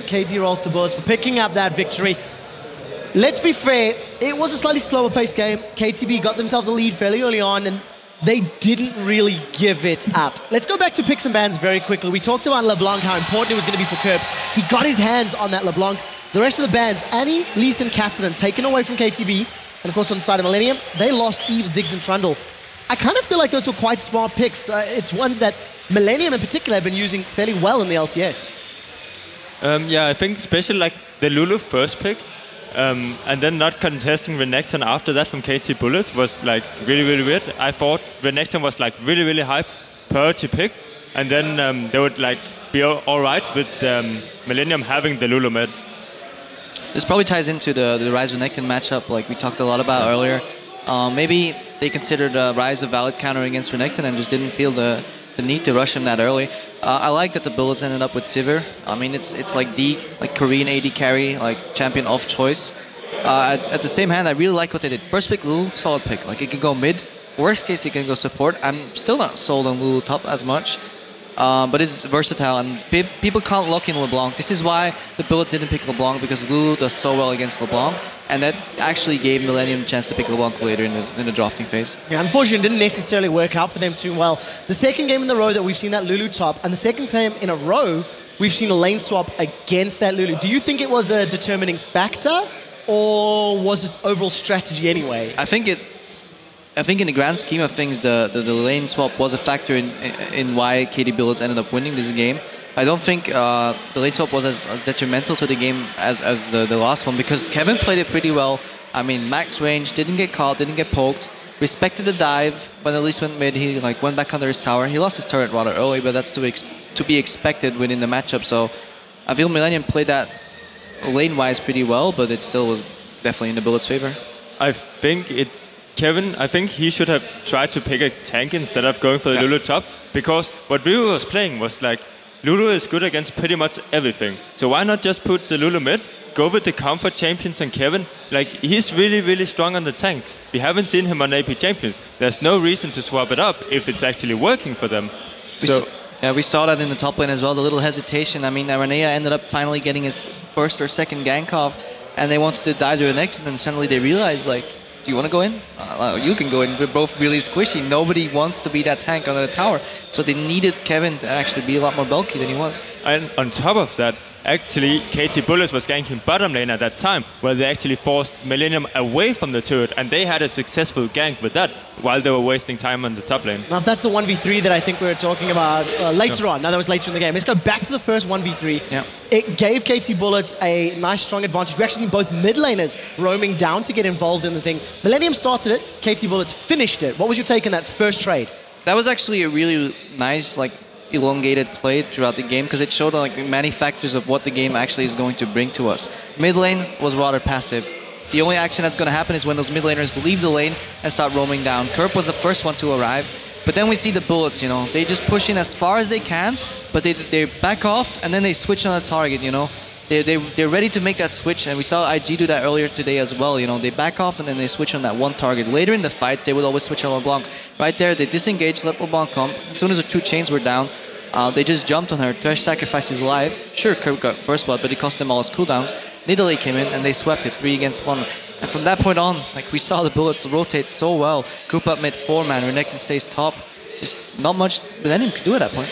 KT Rolster Bullets for picking up that victory. Let's be fair, it was a slightly slower paced game. KTB got themselves a lead fairly early on, and they didn't really give it up. Let's go back to picks and bans very quickly. We talked about LeBlanc, how important it was going to be for Kerp. He got his hands on that LeBlanc. The rest of the bans, Annie, Leeson, Cassidy, taken away from KTB. And of course, on the side of Millenium, they lost Eve, Ziggs, and Trundle. I kind of feel like those were quite smart picks. It's ones that Millenium in particular have been using fairly well in the LCS. Yeah, I think especially like the Lulu first pick, and then not contesting Renekton after that from KT Bullets was like really, really weird. I thought Renekton was like really, really high priority pick, and then they would like be all right with Millenium having the Lulu mid. This probably ties into the Ryze Renekton matchup like we talked a lot about earlier. Maybe they considered Ryze a valid counter against Renekton and just didn't feel the need to rush him that early. I like that the Bullets ended up with Sivir. I mean, it's like like Korean AD carry, like champion of choice. At the same hand, I really like what they did. First pick, Lulu, solid pick. Like, it can go mid. Worst case, it can go support. I'm still not sold on Lulu top as much. But it's versatile, and people can't lock in LeBlanc. This is why the Bullets didn't pick LeBlanc, because Lulu does so well against LeBlanc, and that actually gave Millenium a chance to pick LeBlanc later in the drafting phase. Yeah, unfortunately, it didn't necessarily work out for them too well. The second game in a row that we've seen that Lulu top, and the second time in a row we've seen a lane swap against that Lulu. Do you think it was a determining factor, or was it overall strategy anyway? I think in the grand scheme of things, the lane swap was a factor in why KT Bullets ended up winning this game. I don't think the lane swap was as detrimental to the game as the last one, because Kevin played it pretty well. I mean, max range, didn't get caught, didn't get poked, respected the dive. When at least went mid, he like went back under his tower. He lost his turret rather early, but that's to be expected within the matchup. So I feel Millenium played that lane-wise pretty well, but it still was definitely in the Bullets' favor. I think Kevin, I think he should have tried to pick a tank instead of going for the Lulu top, because what Lulu was playing was like, Lulu is good against pretty much everything. So why not just put the Lulu mid, go with the comfort champions and Kevin? Like, he's really, really strong on the tanks. We haven't seen him on AP champions. There's no reason to swap it up if it's actually working for them. Yeah, we saw that in the top lane as well, the little hesitation. I mean, Aranea ended up finally getting his first or second gank off, and they wanted to dive to the next, and then suddenly they realized, like, do you want to go in? You can go in. We're both really squishy. Nobody wants to be that tank under the tower. So they needed Kevin to actually be a lot more bulky than he was. And on top of that, actually, KT Bullets was ganking bottom lane at that time, where they actually forced Millenium away from the turret, and they had a successful gank with that, while they were wasting time on the top lane. Now, that's the 1v3 that I think we were talking about later on. Now, that was later in the game. Let's go back to the first 1v3. Yeah. It gave KT Bullets a nice, strong advantage. We actually seen both mid laners roaming down to get involved in the thing. Millenium started it, KT Bullets finished it. What was your take on that first trade? That was actually a really nice, like, elongated play throughout the game, because it showed like many factors of what the game actually is going to bring to us. Mid lane was rather passive. The only action that's going to happen is when those mid laners leave the lane and start roaming down. Kerp was the first one to arrive, but then we see the Bullets, you know, they just push in as far as they can, but they back off and then they switch on the target, you know. They're ready to make that switch, and we saw IG do that earlier today as well. You know, they back off and then they switch on that one target. Later in the fights, they would always switch on LeBlanc. Right there, they disengaged, let LeBlanc come. As soon as the two chains were down, they just jumped on her. Thresh sacrificed his life. Sure, Kerp got first blood, but it cost them all his cooldowns. Nidalee came in and they swept it 3 against 1. And from that point on, like, we saw the Bullets rotate so well. Group up mid 4-man, Renekton stays top. Just not much Millenium could do at that point.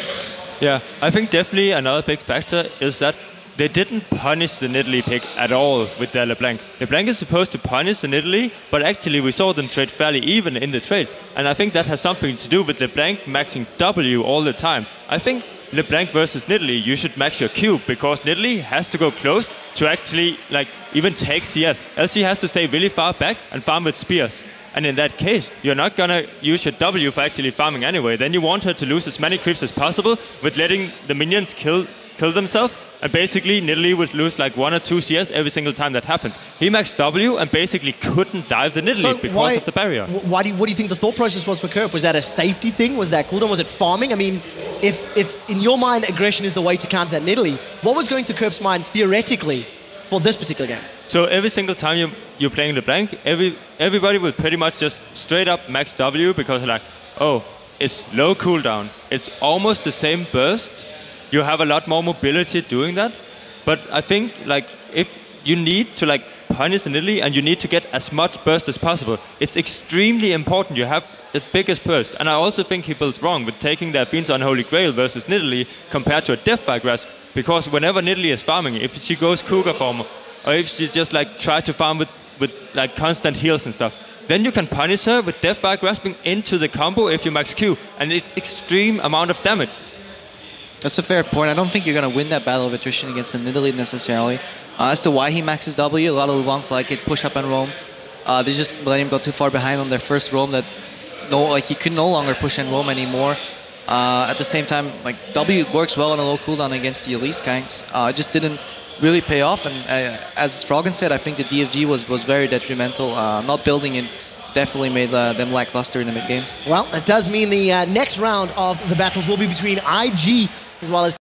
Yeah, I think definitely another big factor is that they didn't punish the Nidalee pick at all with their LeBlanc. LeBlanc is supposed to punish the Nidalee, but actually we saw them trade fairly even in the trades. And I think that has something to do with LeBlanc maxing W all the time. I think LeBlanc versus Nidalee, you should max your Q, because Nidalee has to go close to actually like even take CS. Else he has to stay really far back and farm with spears. And in that case, you're not gonna use your W for actually farming anyway. Then you want her to lose as many creeps as possible with letting the minions kill themselves. And basically, Nidalee would lose like 1 or 2 CS every single time that happens. He maxed W and basically couldn't dive the Nidalee because of the barrier. What do you think the thought process was for Kerp? Was that a safety thing? Was that cooldown? Was it farming? I mean, if in your mind aggression is the way to counter that Nidalee, what was going through Kerp's mind theoretically for this particular game? So every single time you're playing LeBlanc, everybody would pretty much just straight up max W, because like, oh, it's low cooldown. It's almost the same burst. You have a lot more mobility doing that. But I think like if you need to like punish in Italy and you need to get as much burst as possible, it's extremely important you have the biggest burst. And I also think he built wrong with taking the Athene's Unholy Grail versus Nidalee compared to a Deathfire Grasp, because whenever Nidalee is farming, if she goes Cougar farm, or if she just like try to farm with like constant heals and stuff, then you can punish her with Deathfire Grasping into the combo if you max Q, and it's extreme amount of damage. That's a fair point. I don't think you're going to win that battle of attrition against a Nidalee necessarily. As to why he maxes W, a lot of Lubongs like it, push up and roam. They just Millenium got too far behind on their first roam that he could no longer push and roam anymore. At the same time, like W works well on a low cooldown against the Elise ganks. It just didn't really pay off, and as Froggen said, I think the DFG was very detrimental. Not building it definitely made them lackluster in the mid game. Well, it does mean the next round of the battles will be between IG as well as